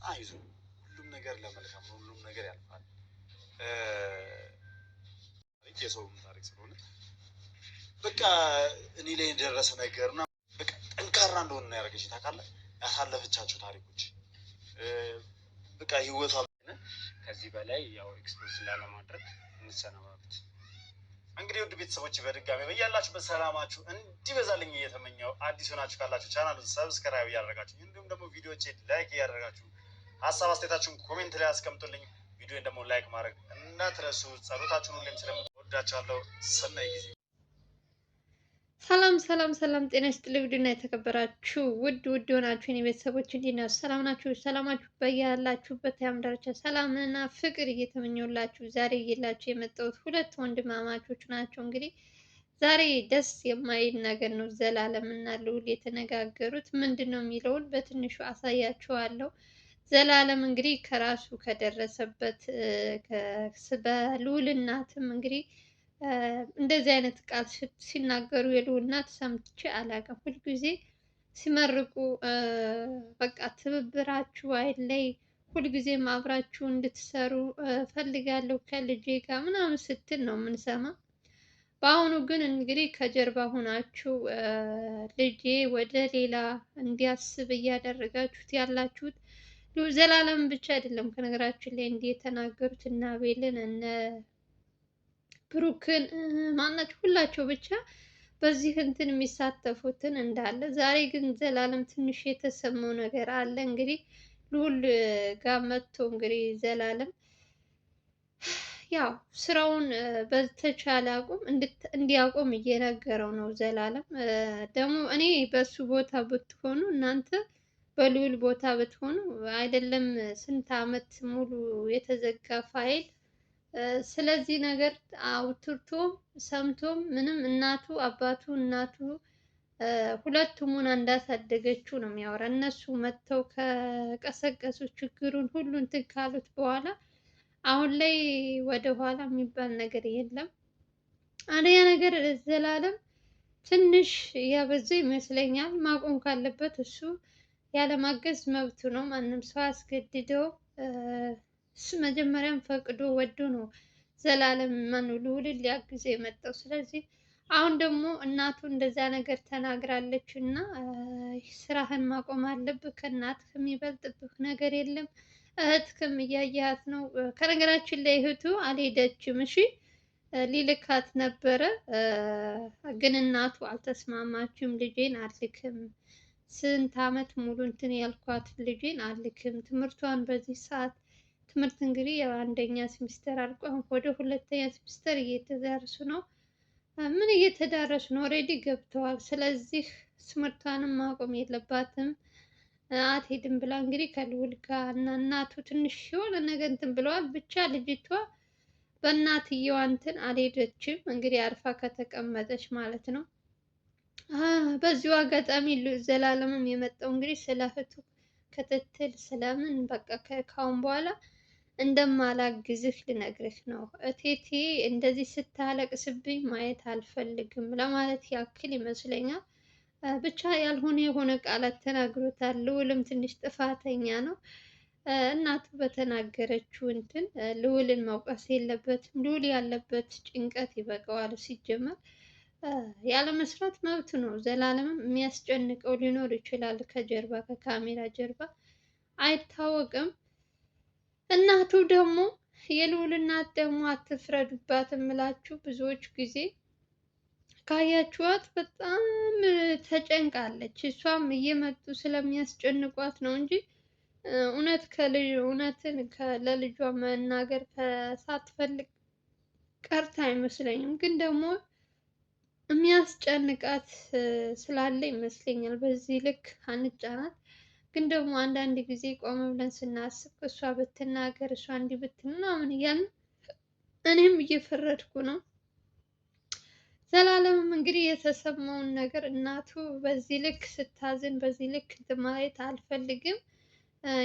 አይዞ ሁሉም ነገር ለመልካም ነው። ሁሉም ነገር ያልፋል። የሰው ታሪክ ስለሆነ በቃ እኔ ላይ የደረሰ ነገርና በቃ ጠንካራ እንደሆነ ነው ያደረገች። ታውቃለህ፣ ያሳለፈቻቸው ታሪኮች በቃ ህይወቷ። ከዚህ በላይ ያው ኤክስፖዝ ላለማድረግ እንሰነባበት። እንግዲህ ውድ ቤተሰቦች በድጋሚ በያላችሁበት ሰላማችሁ እንዲበዛልኝ እየተመኘው አዲስ ሆናችሁ ካላችሁ ቻናሉን ሰብስክራይብ እያደረጋችሁ እንዲሁም ደግሞ ቪዲዮቼ ላይክ እያደረጋችሁ ሀሳብ አስተያየታችሁን ኮሜንት ላይ አስቀምጡልኝ። ቪዲዮን ደግሞ ላይክ ማድረግ እንዳትረሱ። ጸሎታችሁን ሁሌም ስለምወዳችኋለሁ። ሰናይ ጊዜ። ሰላም ሰላም ሰላም፣ ጤና ይስጥልኝ ውድና የተከበራችሁ ውድ ሆናችሁ የኔ ቤተሰቦች እንዴት ናችሁ? ሰላም ናችሁ? ሰላማችሁ በያላችሁበት ያም ዳርቻ ሰላምና ፍቅር እየተመኘሁላችሁ ዛሬ እየላችሁ የመጣሁት ሁለት ወንድማማቾች ናቸው። እንግዲህ ዛሬ ደስ የማይል ነገር ነው ዘላለም እና ልዑል የተነጋገሩት። ምንድን ነው የሚለውን በትንሹ አሳያችኋለሁ። ዘላለም እንግዲህ ከራሱ ከደረሰበት በልዑል እናትም እንግዲህ እንደዚህ አይነት ቃል ሲናገሩ የልዑል እናት ሰምቼ አላውቅም። ሁልጊዜ ሲመርቁ በቃ ትብብራችሁ አይለይ፣ ሁልጊዜም አብራችሁ እንድትሰሩ ፈልጋለሁ ከልጄ ጋር ምናምን ስትል ነው የምንሰማ። በአሁኑ ግን እንግዲህ ከጀርባ ሆናችሁ ልጄ ወደ ሌላ እንዲያስብ እያደረጋችሁት ያላችሁት ዘላለም ብቻ አይደለም። ከነገራችን ላይ እንዲህ የተናገሩት እነ አቤልን እነ ብሩክን ማናቸው ሁላቸው ብቻ በዚህ እንትን የሚሳተፉትን እንዳለ። ዛሬ ግን ዘላለም ትንሽ የተሰማው ነገር አለ። እንግዲህ ልዑል ጋር መጥቶ እንግዲህ ዘላለም ያው ስራውን በተቻለ አቁም እንዲያቆም እየነገረው ነው። ዘላለም ደግሞ እኔ በሱ ቦታ ብትሆኑ እናንተ በልዑል ቦታ ብትሆኑ አይደለም ስንት አመት ሙሉ የተዘጋ ፋይል ስለዚህ ነገር አውጥቶም ሰምቶም ምንም እናቱ አባቱ እናቱ ሁለቱም ሆና እንዳሳደገችው ነው የሚያወራ። እነሱ መጥተው ከቀሰቀሱ ችግሩን ሁሉ እንትን ካሉት በኋላ አሁን ላይ ወደ ኋላ የሚባል ነገር የለም። አንደኛ ነገር ዘላለም ትንሽ ያበዛ ይመስለኛል። ማቆም ካለበት እሱ ያለማገዝ መብቱ ነው። ማንም ሰው አስገድደው እሱ መጀመሪያም ፈቅዶ ወዶ ነው ዘላለም ማነው ልዑልን ሊያግዝ የመጣው። ስለዚህ አሁን ደግሞ እናቱ እንደዛ ነገር ተናግራለች እና ስራህን ማቆም አለብህ፣ ከእናትህ የሚበልጥብህ ነገር የለም። እህትክም እያያት ነው። ከነገራችን ላይ እህቱ አልሄደችም። እሺ ሊልካት ነበረ ግን እናቱ አልተስማማችም። ልጄን አልክም፣ ስንት አመት ሙሉ እንትን ያልኳት ልጄን አልክም፣ ትምህርቷን በዚህ ሰዓት ትምህርት እንግዲህ አንደኛ ሴሚስተር አልቆ አሁን ወደ ሁለተኛ ሴሚስተር እየተዳረሱ ነው። ምን እየተዳረሱ ነው? ኦልሬዲ ገብተዋል። ስለዚህ ትምህርቷንም ማቆም የለባትም አትሄድም ብላ እንግዲህ ከልዑል ጋር እና እናቱ ትንሽ የሆነ ነገር እንትን ብለዋል። ብቻ ልጅቷ በእናትየዋ እንትን አልሄደችም። እንግዲህ አርፋ ከተቀመጠች ማለት ነው። በዚሁ አጋጣሚ ዘላለምም የመጣው እንግዲህ ስለ እህቱ ክትትል ስለምን በቃ ካሁን በኋላ እንደማላግዝህ ልነግርህ ነው። እቴቴ እንደዚህ ስታለቅስብኝ ማየት አልፈልግም ለማለት ያክል ይመስለኛል። ብቻ ያልሆነ የሆነ ቃላት ተናግሮታል። ልዑልም ትንሽ ጥፋተኛ ነው። እናቱ በተናገረችው እንትን ልዑልን መውቀስ የለበትም። ልዑል ያለበት ጭንቀት ይበቃዋል። ሲጀመር ያለመስራት መብት ነው። ዘላለምም የሚያስጨንቀው ሊኖር ይችላል ከጀርባ ከካሜራ ጀርባ አይታወቅም። እናቱ ደግሞ የልዑል እናት ደግሞ አትፍረዱባት እምላችሁ። ብዙዎች ጊዜ ካያችኋት በጣም ተጨንቃለች። እሷም እየመጡ ስለሚያስጨንቋት ነው እንጂ እውነትን ለልጇ መናገር ሳትፈልግ ቀርታ አይመስለኝም። ግን ደግሞ የሚያስጨንቃት ስላለ ይመስለኛል በዚህ ልክ አንጫናት። ግን ደግሞ አንዳንድ ጊዜ ቆም ብለን ስናስብ እሷ ብትናገር እሷ እንዲህ ብትል ምናምን እያልን እኔም እየፈረድኩ ነው። ዘላለምም እንግዲህ የተሰማውን ነገር እናቱ በዚህ ልክ ስታዝን በዚህ ልክ ማየት አልፈልግም፣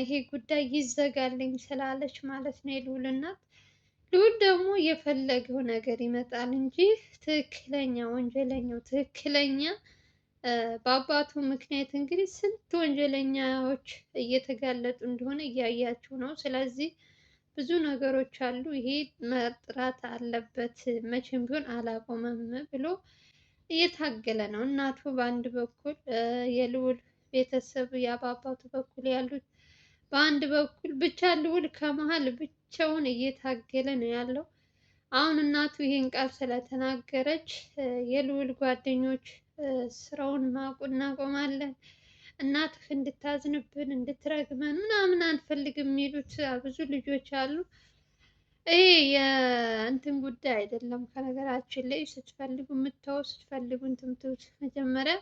ይሄ ጉዳይ ይዘጋልኝ ስላለች ማለት ነው የልዑል እናት። ልዑል ደግሞ የፈለገው ነገር ይመጣል እንጂ ትክክለኛ ወንጀለኛው ትክክለኛ በአባቱ ምክንያት እንግዲህ ስንት ወንጀለኛዎች እየተጋለጡ እንደሆነ እያያችሁ ነው። ስለዚህ ብዙ ነገሮች አሉ። ይሄ መጥራት አለበት፣ መቼም ቢሆን አላቆመም ብሎ እየታገለ ነው። እናቱ በአንድ በኩል የልዑል ቤተሰብ በአባቱ በኩል ያሉት በአንድ በኩል ብቻ ልዑል ከመሀል ብቻውን እየታገለ ነው ያለው። አሁን እናቱ ይሄን ቃል ስለተናገረች የልዑል ጓደኞች ስራውን እናቆማለን፣ እናትህ እንድታዝንብን እንድትረግመን ምናምን አንፈልግም የሚሉት ብዙ ልጆች አሉ። ይሄ የእንትን ጉዳይ አይደለም። ከነገራችን ላይ ስትፈልጉ የምታው ስትፈልጉ እንትን የምትሉት መጀመሪያ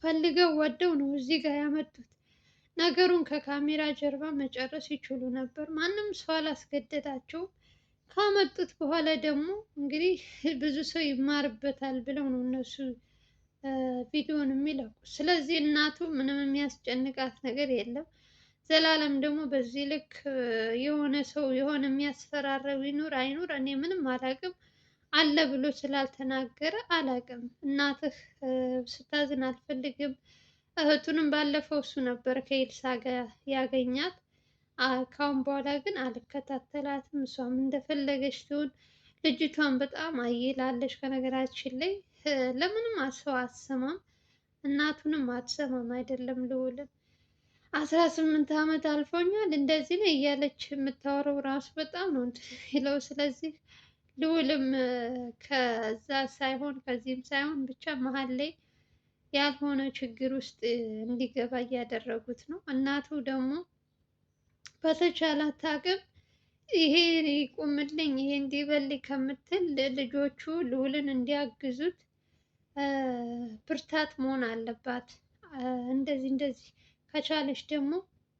ፈልገው ወደው ነው እዚህ ጋር ያመጡት። ነገሩን ከካሜራ ጀርባ መጨረስ ይችሉ ነበር። ማንም ሰው አላስገደዳቸውም። ካመጡት በኋላ ደግሞ እንግዲህ ብዙ ሰው ይማርበታል ብለው ነው እነሱ ቪዲዮን የሚለቁ። ስለዚህ እናቱ ምንም የሚያስጨንቃት ነገር የለም። ዘላለም ደግሞ በዚህ ልክ የሆነ ሰው የሆነ የሚያስፈራረው ይኑር አይኑር እኔ ምንም አላውቅም፣ አለ ብሎ ስላልተናገረ አላውቅም። እናትህ ስታዝን አልፈልግም። እህቱንም ባለፈው እሱ ነበር ከኤልሳ ጋር ያገኛት። ካሁን በኋላ ግን አልከታተላትም፣ እሷም እንደፈለገች ትሁን። ልጅቷን በጣም አይላለች። ከነገራችን ላይ ለምንም ሰው አትሰማም፣ እናቱንም አትሰማም። አይደለም ልዑልን 18 ዓመት አልፎኛል እንደዚህ ነው እያለች የምታወራው ራሱ በጣም ነው የሚለው። ስለዚህ ልዑልም ከዛ ሳይሆን ከዚህም ሳይሆን ብቻ መሀል ላይ ያልሆነ ችግር ውስጥ እንዲገባ እያደረጉት ነው። እናቱ ደግሞ በተቻላት አቅም ይሄ ይቁምልኝ ይሄ እንዲበልኝ ከምትል ልጆቹ ልዑልን እንዲያግዙት ብርታት መሆን አለባት። እንደዚህ ከቻለች ደግሞ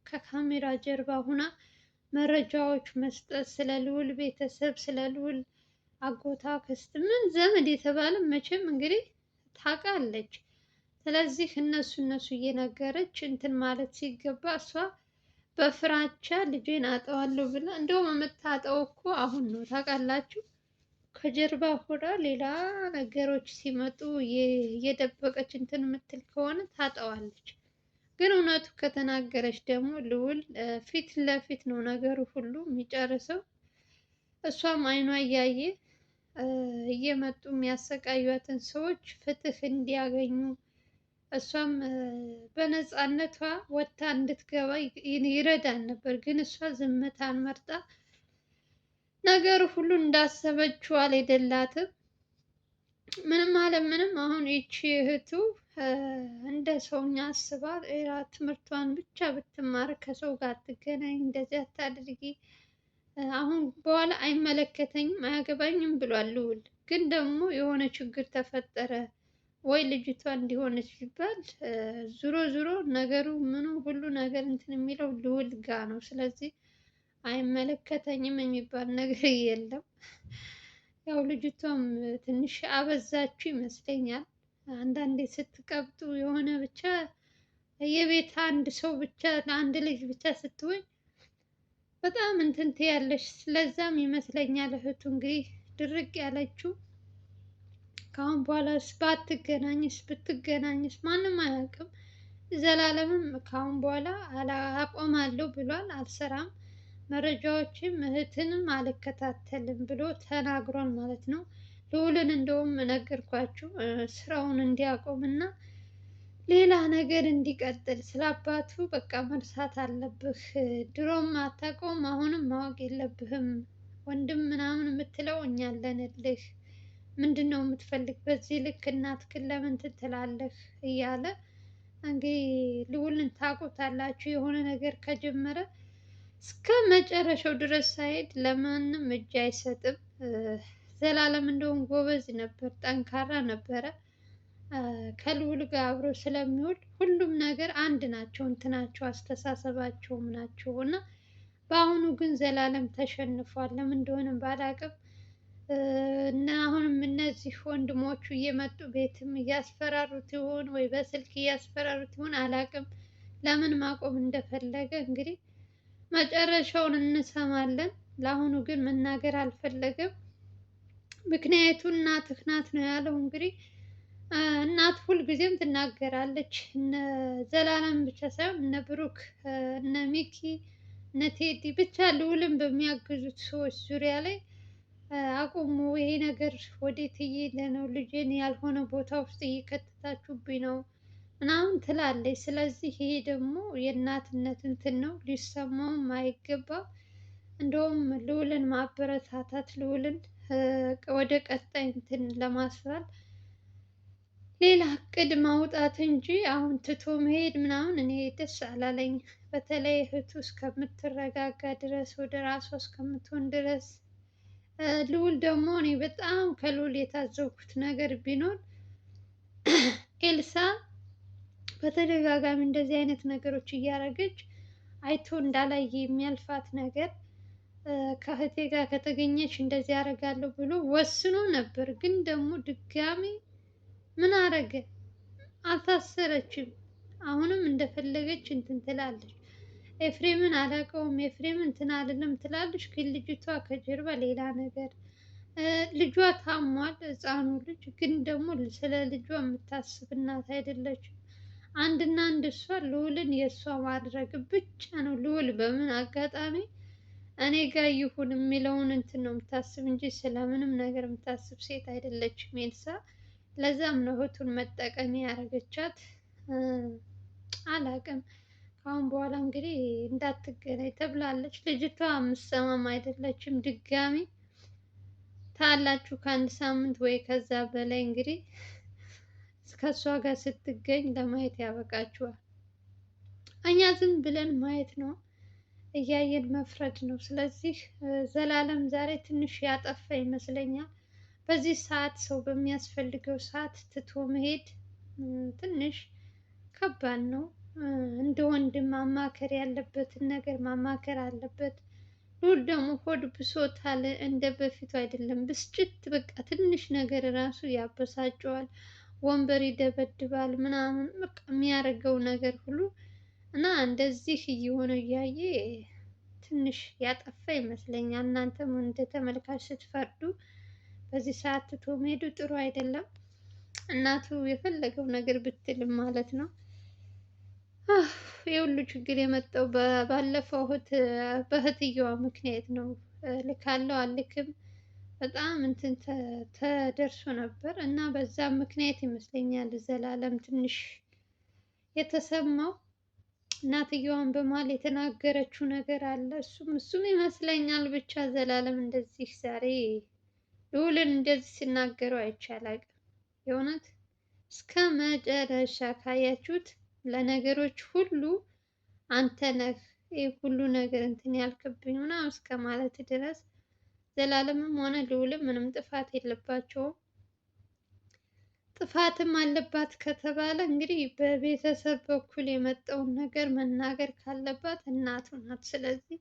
ከካሜራ ጀርባ ሁና መረጃዎች መስጠት ስለ ልዑል ቤተሰብ፣ ስለ ልዑል አጎታ፣ አክስት ምን ዘመድ የተባለ መቼም እንግዲህ ታውቃለች። ስለዚህ እነሱ እየነገረች እንትን ማለት ሲገባ እሷ በፍራቻ ልጄን አጠዋለሁ ብላ እንደውም የምታጠው እኮ አሁን ነው ታውቃላችሁ። ከጀርባ ሆና ሌላ ነገሮች ሲመጡ እየደበቀች እንትን የምትል ከሆነ ታጠዋለች። ግን እውነቱ ከተናገረች ደግሞ ልዑል ፊት ለፊት ነው ነገሩ ሁሉ የሚጨርሰው። እሷም አይኗ እያየ እየመጡ የሚያሰቃዩትን ሰዎች ፍትህ እንዲያገኙ እሷም በነፃነቷ ወጥታ እንድትገባ ይረዳን ነበር። ግን እሷ ዝምታን መርጣ ነገሩ ሁሉ እንዳሰበችው አልሄደላትም። ምንም አለ ምንም። አሁን ይቺ እህቱ እንደ ሰውኛ አስባ ትምህርቷን ብቻ ብትማር፣ ከሰው ጋር አትገናኝ፣ እንደዚህ አታድርጊ፣ አሁን በኋላ አይመለከተኝም አያገባኝም ብሏል ልዑል። ግን ደግሞ የሆነ ችግር ተፈጠረ ወይ ልጅቷ እንዲሆነች ሲባል ዙሮ ነገሩ ምኑ ሁሉ ነገር እንትን የሚለው ልዑል ጋ ነው። ስለዚህ አይመለከተኝም የሚባል ነገር የለም። ያው ልጅቷም ትንሽ አበዛችው ይመስለኛል። አንዳንዴ ስትቀብጡ የሆነ ብቻ የቤት አንድ ሰው ብቻ ለአንድ ልጅ ብቻ ስትሆኝ በጣም እንትን ትያለሽ። ስለዛም ይመስለኛል እህቱ እንግዲህ ድርቅ ያለችው። ከአሁን በኋላስ ባትገናኝስ ብትገናኝስ ማንም አያውቅም። ዘላለምም ከአሁን በኋላ አቆማለሁ ብሏል፣ አልሰራም፣ መረጃዎችም እህትንም አልከታተልም ብሎ ተናግሯል ማለት ነው። ልዑልን እንደውም ነገርኳችሁ ስራውን እንዲያቆምና ሌላ ነገር እንዲቀጥል፣ ስለ አባቱ በቃ መርሳት አለብህ፣ ድሮም አታውቀውም አሁንም ማወቅ የለብህም፣ ወንድም ምናምን የምትለው እኛ አለንልህ፣ ምንድን ነው የምትፈልግ በዚህ ልክ እናትክን ለምን ትላለህ እያለ እንግዲህ ልዑልን ታውቁታላችሁ። የሆነ ነገር ከጀመረ እስከ መጨረሻው ድረስ ሳይሄድ ለማንም እጅ አይሰጥም። ዘላለም እንደውም ጎበዝ ነበር፣ ጠንካራ ነበረ። ከልዑል ጋር አብሮ ስለሚውል ሁሉም ነገር አንድ ናቸው፣ እንትናቸው አስተሳሰባቸውም ናቸው። እና በአሁኑ ግን ዘላለም ተሸንፏል። ለምን እንደሆነ ባላቅም እና አሁንም እነዚህ ወንድሞቹ እየመጡ ቤትም እያስፈራሩት ይሆን ወይ በስልክ እያስፈራሩት ይሆን አላቅም። ለምን ማቆም እንደፈለገ እንግዲህ መጨረሻውን እንሰማለን። ለአሁኑ ግን መናገር አልፈለገም። ምክንያቱ እናትህ ናት ነው ያለው። እንግዲህ እናት ሁልጊዜም ትናገራለች። እነ ዘላለም ብቻ ሳይሆን እነ ብሩክ፣ እነ ሚኪ፣ እነ ቴዲ ብቻ ልዑልን በሚያግዙት ሰዎች ዙሪያ ላይ አቁሙ፣ ይሄ ነገር ወዴት እየሄደ ነው? ልጄን ያልሆነ ቦታ ውስጥ እየከተታችሁብኝ ነው ምናምን ትላለች። ስለዚህ ይሄ ደግሞ የእናትነት እንትን ነው፣ ሊሰማውም አይገባም። እንደውም ልዑልን ማበረታታት፣ ልዑልን ወደ ቀጣይ እንትን ለማስባል ሌላ እቅድ ማውጣት እንጂ አሁን ትቶ መሄድ ምናምን እኔ ደስ አላለኝ። በተለይ እህቱ እስከምትረጋጋ ድረስ ወደ ራሷ እስከምትሆን ድረስ። ልዑል ደግሞ እኔ በጣም ከልዑል የታዘብኩት ነገር ቢኖር ኤልሳ በተደጋጋሚ እንደዚህ አይነት ነገሮች እያደረገች አይቶ እንዳላየ የሚያልፋት ነገር ከእህቴ ጋር ከተገኘች እንደዚህ አደርጋለሁ ብሎ ወስኖ ነበር። ግን ደግሞ ድጋሚ ምን አረገ? አልታሰረችም። አሁንም እንደፈለገች እንትን ትላለች። ኤፍሬምን አላውቀውም፣ ኤፍሬም እንትን አይደለም ትላለች። ግን ልጅቷ ከጀርባ ሌላ ነገር። ልጇ ታሟል፣ ህፃኑ ልጅ። ግን ደግሞ ስለ ልጇ የምታስብ እናት አይደለችም። አንድና አንድ እሷ ልዑልን የእሷ ማድረግ ብቻ ነው። ልዑል በምን አጋጣሚ እኔ ጋር ይሁን የሚለውን እንትን ነው የምታስብ እንጂ ስለምንም ነገር የምታስብ ሴት አይደለችም ኤልሳ። ለዛም ነው እህቱን መጠቀሚያ ያደረገቻት። አላቅም። ከአሁን በኋላ እንግዲህ እንዳትገናኝ ተብላለች። ልጅቷ የምትሰማም አይደለችም። ድጋሚ ታላችሁ ከአንድ ሳምንት ወይ ከዛ በላይ እንግዲህ ከእሷ ጋር ስትገኝ ለማየት ያበቃችኋል። እኛ ዝም ብለን ማየት ነው፣ እያየን መፍረድ ነው። ስለዚህ ዘላለም ዛሬ ትንሽ ያጠፋ ይመስለኛል። በዚህ ሰዓት ሰው በሚያስፈልገው ሰዓት ትቶ መሄድ ትንሽ ከባድ ነው። እንደ ወንድም ማማከር ያለበትን ነገር ማማከር አለበት። ልዑል ደግሞ ሆድ ብሶታል፣ እንደ በፊቱ አይደለም። ብስጭት በቃ ትንሽ ነገር ራሱ ያበሳጨዋል። ወንበር ይደበድባል ምናምን በቃ የሚያደርገው ነገር ሁሉ እና እንደዚህ እየሆነ እያየ ትንሽ ያጠፋ ይመስለኛል። እናንተም እንደ ተመልካች ስትፈርዱ በዚህ ሰዓት ትቶ መሄዱ ጥሩ አይደለም። እናቱ የፈለገው ነገር ብትልም ማለት ነው። የሁሉ ችግር የመጣው ባለፈው በእህትየዋ ምክንያት ነው። ልካለው አልክም በጣም እንትን ተደርሶ ነበር እና በዛ ምክንያት ይመስለኛል ዘላለም ትንሽ የተሰማው። እናትየዋን በመሀል የተናገረችው ነገር አለ። እሱም ይመስለኛል። ብቻ ዘላለም እንደዚህ ዛሬ ልዑልን እንደዚህ ሲናገረው አይቻላል። የእውነት እስከ መጨረሻ ካያችሁት ለነገሮች ሁሉ አንተ ነህ ይህ ሁሉ ነገር እንትን ያልክብኝ ምናምን እስከ ማለት ድረስ ዘላለምም ሆነ ልዑልም ምንም ጥፋት የለባቸውም። ጥፋትም አለባት ከተባለ እንግዲህ በቤተሰብ በኩል የመጣውን ነገር መናገር ካለባት እናቱ ናት። ስለዚህ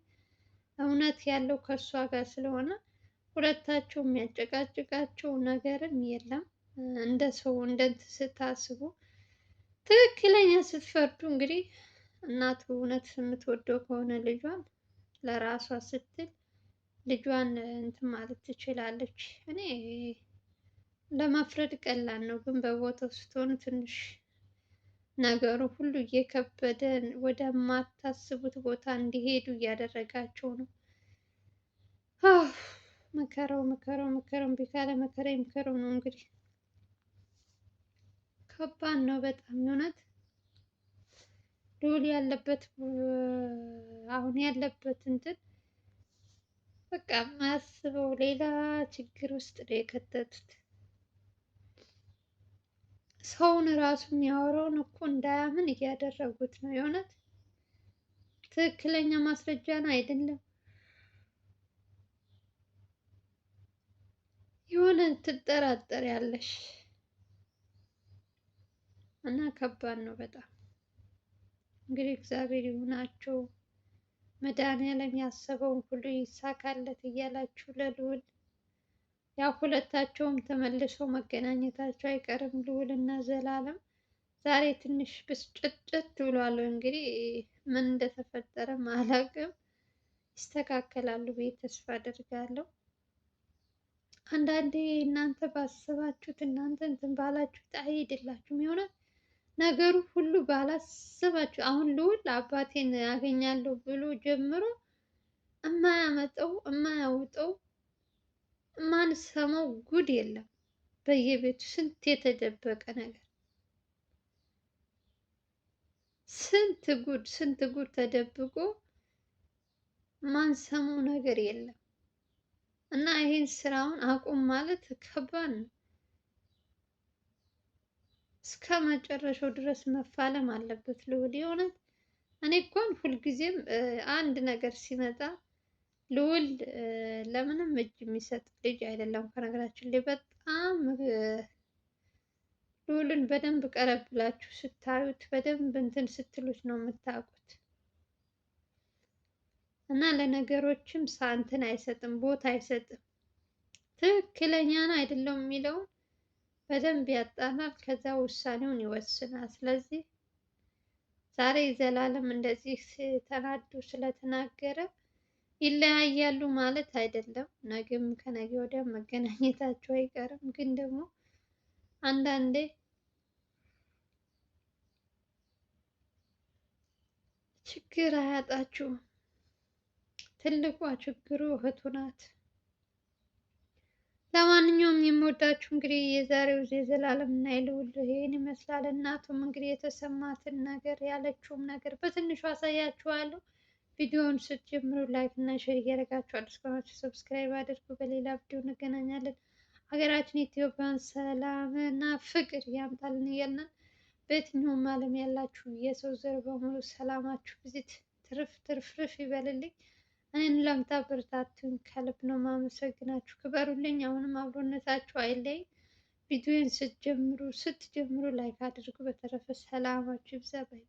እውነት ያለው ከእሷ ጋር ስለሆነ ሁለታቸው የሚያጨቃጭቃቸው ነገርም የለም። እንደ ሰው እንደንት ስታስቡ ትክክለኛ ስትፈርዱ እንግዲህ እናቱ እውነት የምትወደው ከሆነ ልጇን ለራሷ ስትል ልጇን እንትን ማለት ትችላለች። እኔ ለመፍረድ ቀላል ነው፣ ግን በቦታው ስትሆኑ ትንሽ ነገሩ ሁሉ እየከበደ ወደማታስቡት ቦታ እንዲሄዱ እያደረጋቸው ነው። መከራው እምቢ ካለ መከራ ይምከረው ነው እንግዲህ። ከባድ ነው በጣም እውነት። ልዑል ያለበት አሁን ያለበት እንትን በቃ ማያስበው ሌላ ችግር ውስጥ ነው የከተቱት። ሰውን ራሱ የሚያወራውን እኮ እንዳያምን እያደረጉት ነው። የእውነት ትክክለኛ ማስረጃ ነው አይደለም። የሆነ ትጠራጠሪያለሽ እና ከባድ ነው በጣም። እንግዲህ እግዚአብሔር ይሁናቸው፣ መድኃኒዓለም ያሰበውን ሁሉ ይሳካለት እያላችሁ ለልዑል ያው ሁለታቸውም ተመልሰው መገናኘታቸው አይቀርም። ልዑል እና ዘላለም ዛሬ ትንሽ ብስጭት ብሏል። እንግዲህ ምን እንደተፈጠረ አላውቅም። ይስተካከላሉ ብዬ ተስፋ አደርጋለሁ። አንዳንዴ እናንተ ባሰባችሁት እናንተ እንትን ባላችሁት አይሄድላችሁም። የሆነ ነገሩ ሁሉ ባላሰባችሁ አሁን ልዑል አባቴን ያገኛለሁ ብሎ ጀምሮ እማያመጣው እማያውጠው ማንሰማው ጉድ የለም። በየቤቱ ስንት የተደበቀ ነገር ስንት ጉድ ተደብቆ ማንሰማው ነገር የለም። እና ይሄን ስራውን አቁም ማለት ከባድ ነው። እስከ መጨረሻው ድረስ መፋለም አለበት ልዑል። የሆነት እኔ እንኳን ሁልጊዜም አንድ ነገር ሲመጣ ልዑል ለምንም እጅ የሚሰጥ ልጅ አይደለም። ከነገራችን ላይ በጣም ልዑልን በደንብ ቀረብ ብላችሁ ስታዩት በደንብ እንትን ስትሉት ነው የምታውቁት። እና ለነገሮችም እንትን አይሰጥም፣ ቦታ አይሰጥም። ትክክለኛ ነው አይደለም የሚለውን በደንብ ያጣናል። ከዛ ውሳኔውን ይወስናል። ስለዚህ ዛሬ ዘላለም እንደዚህ ተናዶ ስለተናገረ ይለያያሉ ማለት አይደለም። ነገም ከነገ ወዲያ መገናኘታቸው አይቀርም። ግን ደግሞ አንዳንዴ ችግር አያጣችሁም። ትልቋ ችግሩ እህቱ ናት። ለማንኛውም የምወዳችሁ እንግዲህ የዛሬው የዘላለም እና የልዑል ይሄን ይመስላል። እናቱም እንግዲህ የተሰማትን ነገር ያለችውም ነገር በትንሹ አሳያችኋለሁ። ቪዲዮውን ስትጀምሩ ላይክ እና ሼር እያደረጋችሁ አዲስ ከሆናችሁ ሰብስክራይብ አድርጉ። በሌላ ቪዲዮ እንገናኛለን። ሀገራችን ኢትዮጵያን ሰላም እና ፍቅር ያምጣልን እያልን በየትኛውም ዓለም ያላችሁ የሰው ዘር በሙሉ ሰላማችሁ ብዚት ትርፍ ይበልልኝ። እኔን ለምታበረታቱኝ ከልብ ነው ማመሰግናችሁ። ክበሩልኝ። አሁንም አብሮነታችሁ አይለይ። ቪዲዮን ስትጀምሩ ላይክ አድርጉ። በተረፈ ሰላማችሁ ይብዛ። ባይ